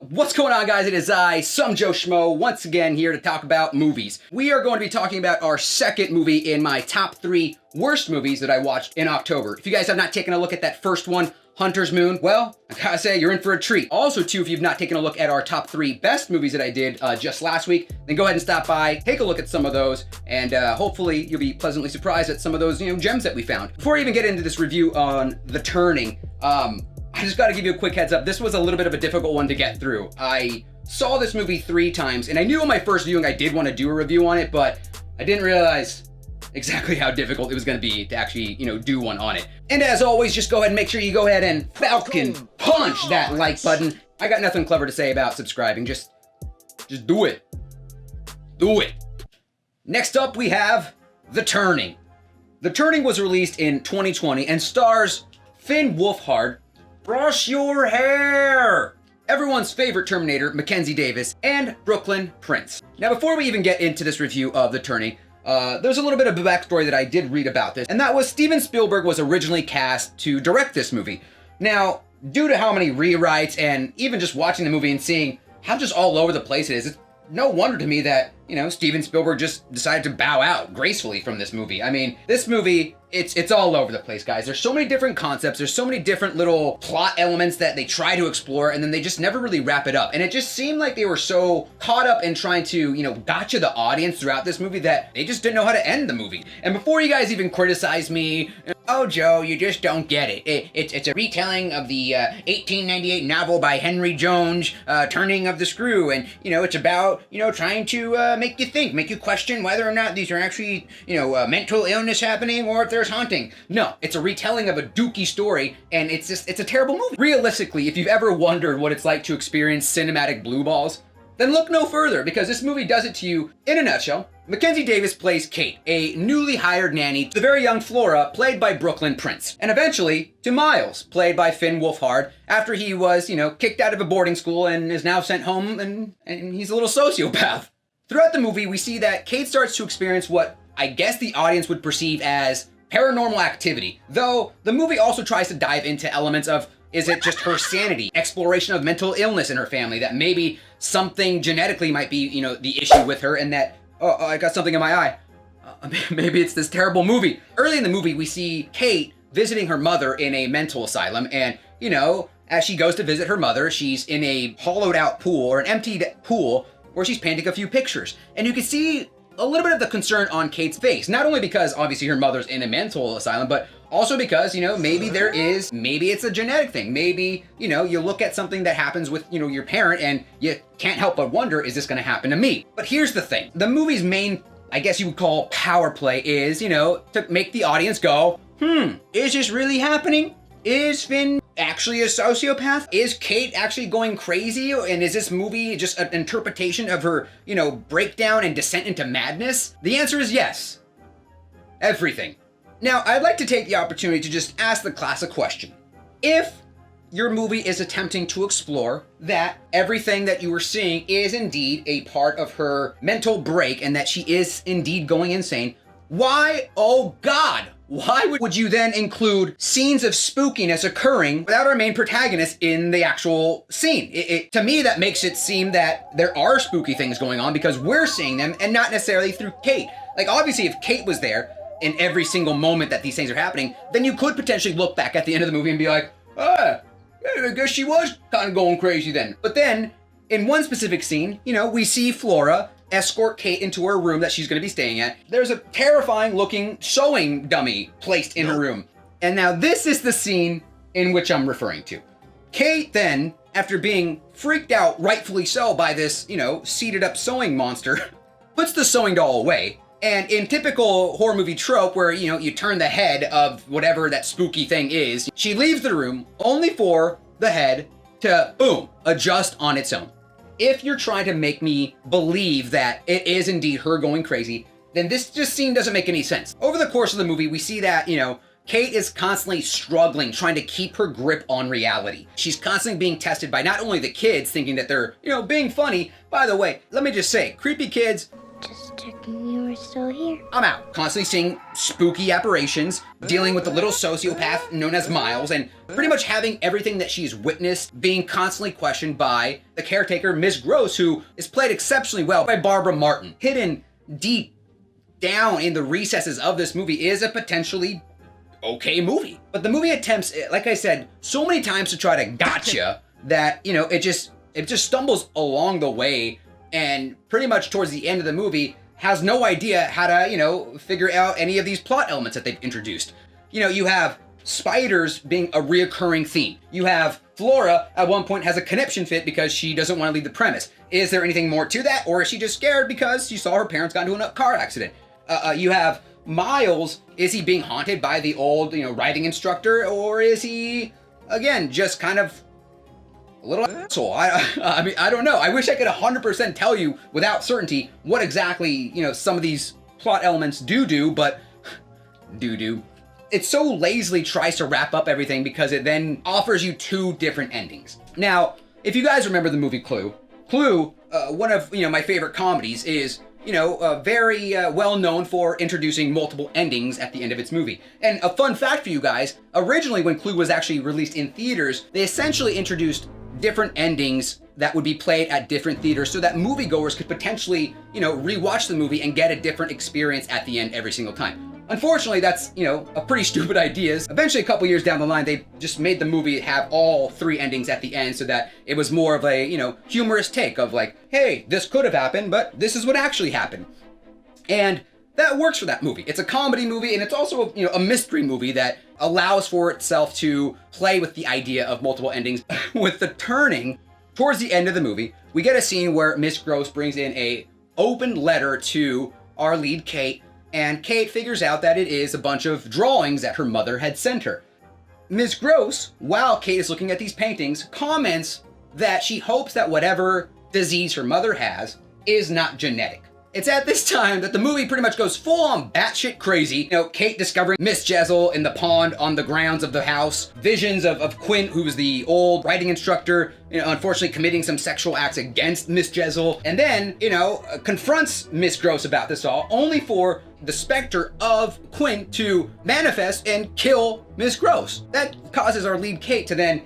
What's going on, guys? It is I, some Joe Schmo, once again here to talk about movies. We are going to be talking about our second movie in my top 3 worst movies that I watched in October. If you guys have not taken a look at that first one, Hunter's Moon, well, I gotta say, you're in for a treat. Also, too, if you've not taken a look at our top 3 best movies that I did just last week, then go ahead and stop by, take a look at some of those, and hopefully you'll be pleasantly surprised at some of those, gems that we found. Before I even get into this review on The Turning, I just gotta give you a quick heads up. This was a little bit of a difficult one to get through. I saw this movie 3 times, and I knew on my first viewing I did want to do a review on it, but I didn't realize exactly how difficult it was going to be to actually, do one on it. And as always, just go ahead and make sure you go ahead and falcon punch that like button. I got nothing clever to say about subscribing. Just do it. Do it. Next up, we have The Turning. The Turning was released in 2020 and stars Finn Wolfhard, brush your hair, everyone's favorite Terminator, Mackenzie Davis, and Brooklyn Prince. Now, before we even get into this review of The Turning, there's a little bit of a backstory that I did read about this, and that was Steven Spielberg was originally cast to direct this movie. Now, due to how many rewrites and even just watching the movie and seeing how just all over the place it is, it's no wonder to me that, Steven Spielberg just decided to bow out gracefully from this movie. I mean, this movie, it's all over the place, guys. There's so many different concepts. There's so many different little plot elements that they try to explore, and then they just never really wrap it up. And it just seemed like they were so caught up in trying to, gotcha the audience throughout this movie that they just didn't know how to end the movie. And before you guys even criticize me, oh, Joe, you just don't get it. It's a retelling of the 1898 novel by Henry Jones, Turning of the Screw. And, it's about, trying to make you think, make you question whether or not these are actually, mental illness happening or if there's haunting. No, it's a retelling of a dookie story, and it's a terrible movie. Realistically, if you've ever wondered what it's like to experience cinematic blue balls, then look no further, because this movie does it to you in a nutshell. Mackenzie Davis plays Kate, a newly hired nanny to the very young Flora, played by Brooklyn Prince, and eventually to Miles, played by Finn Wolfhard, after he was, kicked out of a boarding school and is now sent home, and he's a little sociopath. Throughout the movie, we see that Kate starts to experience what I guess the audience would perceive as paranormal activity, though the movie also tries to dive into elements of, is it just her sanity, exploration of mental illness in her family, that maybe something genetically might be, the issue with her, and that, oh, I got something in my eye. Maybe it's this terrible movie. Early in the movie, we see Kate visiting her mother in a mental asylum, and, as she goes to visit her mother, she's in a hollowed out pool, or an emptied pool, where she's painting a few pictures. And you can see a little bit of the concern on Kate's face, not only because obviously her mother's in a mental asylum, but also because, maybe it's a genetic thing. Maybe, you look at something that happens with, your parent and you can't help but wonder, is this gonna happen to me? But here's the thing. The movie's main, I guess you would call power play is, to make the audience go, is this really happening? Is Finn actually a sociopath? Is Kate actually going crazy? And is this movie just an interpretation of her, breakdown and descent into madness? The answer is yes. Everything. Now, I'd like to take the opportunity to just ask the classic question. If your movie is attempting to explore that everything that you were seeing is indeed a part of her mental break and that she is indeed going insane, why, oh God, why would you then include scenes of spookiness occurring without our main protagonist in the actual scene? To me, that makes it seem that there are spooky things going on because we're seeing them and not necessarily through Kate. Like, obviously, if Kate was there in every single moment that these things are happening, then you could potentially look back at the end of the movie and be like, I guess she was kind of going crazy then. But then, in one specific scene, we see Flora escort Kate into her room that she's going to be staying at. There's a terrifying looking sewing dummy placed in her room. And now this is the scene in which I'm referring to. Kate then, after being freaked out, rightfully so, by this, seated up sewing monster, puts the sewing doll away. And in typical horror movie trope where, you turn the head of whatever that spooky thing is, she leaves the room only for the head to, boom, adjust on its own. If you're trying to make me believe that it is indeed her going crazy, then this just scene doesn't make any sense. Over the course of the movie, we see that, Kate is constantly struggling, trying to keep her grip on reality. She's constantly being tested by not only the kids thinking that they're, being funny. By the way, let me just say, creepy kids, Just checking you were still here. I'm out. Constantly seeing spooky apparitions, dealing with the little sociopath known as Miles, and pretty much having everything that she's witnessed being constantly questioned by the caretaker, Miss Gross, who is played exceptionally well by Barbara Martin. Hidden deep down in the recesses of this movie is a potentially okay movie. But the movie attempts, like I said, so many times to try to gotcha that, it just stumbles along the way, and pretty much towards the end of the movie has no idea how to, figure out any of these plot elements that they've introduced. You have spiders being a reoccurring theme. You have Flora at one point has a conniption fit because she doesn't want to leave the premise. Is there anything more to that, or is she just scared because she saw her parents got into a car accident? You have Miles. Is he being haunted by the old, riding instructor, or is he, again, just kind of a little asshole? I mean, I don't know. I wish I could 100% tell you without certainty what exactly, some of these plot elements do, but do. It so lazily tries to wrap up everything because it then offers you two different endings. Now, if you guys remember the movie Clue, one of, my favorite comedies is, very well known for introducing multiple endings at the end of its movie. And a fun fact for you guys, originally when Clue was actually released in theaters, they essentially introduced different endings that would be played at different theaters so that moviegoers could potentially, rewatch the movie and get a different experience at the end every single time. Unfortunately, that's, a pretty stupid idea. Eventually, a couple years down the line, they just made the movie have all three endings at the end so that it was more of a, humorous take of like, hey, this could have happened, but this is what actually happened. And that works for that movie. It's a comedy movie, and it's also, a mystery movie that allows for itself to play with the idea of multiple endings. With the turning towards the end of the movie, we get a scene where Miss Gross brings in a open letter to our lead, Kate, and Kate figures out that it is a bunch of drawings that her mother had sent her. Miss Gross, while Kate is looking at these paintings, comments that she hopes that whatever disease her mother has is not genetic. It's at this time that the movie pretty much goes full on batshit crazy. Kate discovering Miss Jezzel in the pond on the grounds of the house. Visions of Quint, who was the old writing instructor, unfortunately committing some sexual acts against Miss Jezzel. And then, confronts Miss Gross about this all, only for the specter of Quint to manifest and kill Miss Gross. That causes our lead Kate to then,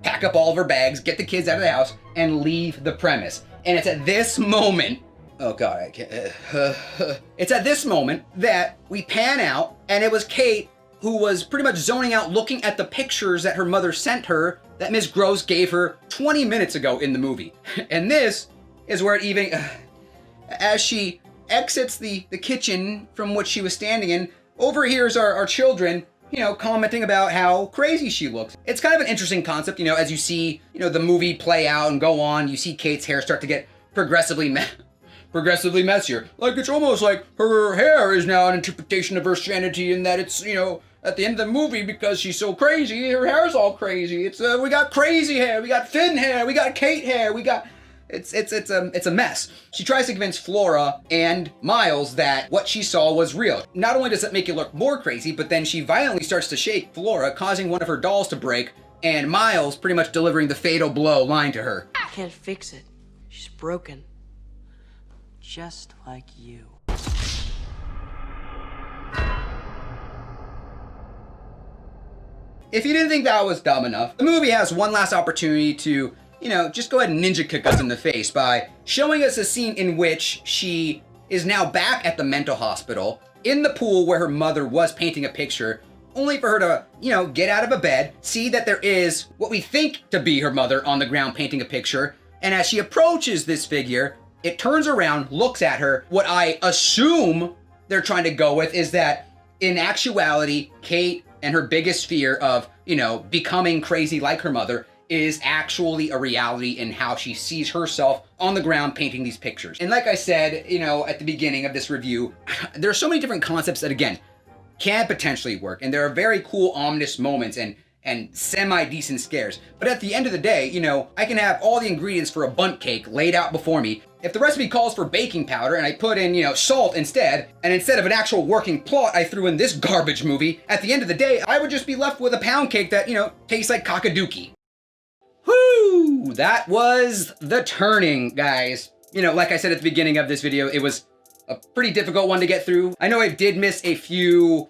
pack up all of her bags, get the kids out of the house, and leave the premise. And it's at this moment, oh God, I can't. It's at this moment that we pan out, and it was Kate who was pretty much zoning out looking at the pictures that her mother sent her that Miss Gross gave her 20 minutes ago in the movie. And this is where it even, as she exits the kitchen from which she was standing in, overhears our children, commenting about how crazy she looks. It's kind of an interesting concept, as you see, the movie play out and go on, you see Kate's hair start to get progressively messier. Like, it's almost like her hair is now an interpretation of her sanity, and that it's, at the end of the movie, because she's so crazy, her hair's all crazy. It's, we got crazy hair, we got thin hair, we got Kate hair, we got... It's a mess. She tries to convince Flora and Miles that what she saw was real. Not only does it make it look more crazy, but then she violently starts to shake Flora, causing one of her dolls to break, and Miles pretty much delivering the fatal blow line to her. I can't fix it. She's broken. Just like you. If you didn't think that was dumb enough, the movie has one last opportunity to, just go ahead and ninja kick us in the face by showing us a scene in which she is now back at the mental hospital in the pool where her mother was painting a picture, only for her to, get out of a bed, see that there is what we think to be her mother on the ground painting a picture, and as she approaches this figure, it turns around, looks at her. What I assume they're trying to go with is that in actuality, Kate and her biggest fear of, becoming crazy like her mother is actually a reality in how she sees herself on the ground painting these pictures. And like I said, at the beginning of this review, there are so many different concepts that, again, can potentially work. And there are very cool, ominous moments and semi-decent scares. But at the end of the day, I can have all the ingredients for a bundt cake laid out before me. If the recipe calls for baking powder and I put in, salt instead, and instead of an actual working plot, I threw in this garbage movie, at the end of the day, I would just be left with a pound cake that, tastes like cockadookie. Whoo! That was The Turning, guys. Like I said at the beginning of this video, it was a pretty difficult one to get through. I know I did miss a few,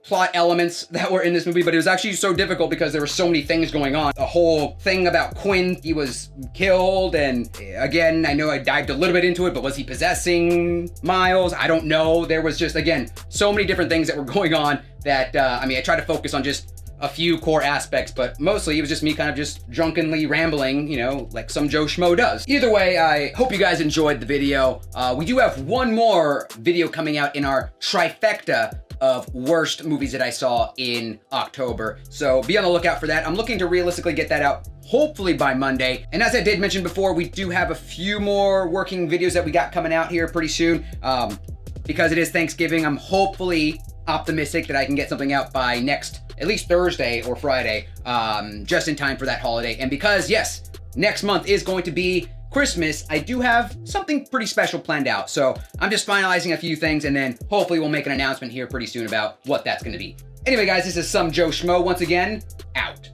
plot elements that were in this movie, but it was actually so difficult because there were so many things going on. The whole thing about Quinn, he was killed, and again, I know I dived a little bit into it, but was he possessing Miles? I don't know. There was just, again, so many different things that were going on that, I tried to focus on just a few core aspects, but mostly it was just me kind of just drunkenly rambling, like some Joe Schmo does. Either way, I hope you guys enjoyed the video. We do have one more video coming out in our trifecta of worst movies that I saw in October. So be on the lookout for that. I'm looking to realistically get that out hopefully by Monday. And as I did mention before, we do have a few more working videos that we got coming out here pretty soon. Because it is Thanksgiving, I'm hopefully optimistic that I can get something out by next, at least Thursday or Friday, just in time for that holiday. And because, yes, next month is going to be Christmas, I do have something pretty special planned out. So I'm just finalizing a few things, and then hopefully we'll make an announcement here pretty soon about what that's going to be. Anyway, guys, this is Some Joe Schmo once again, out.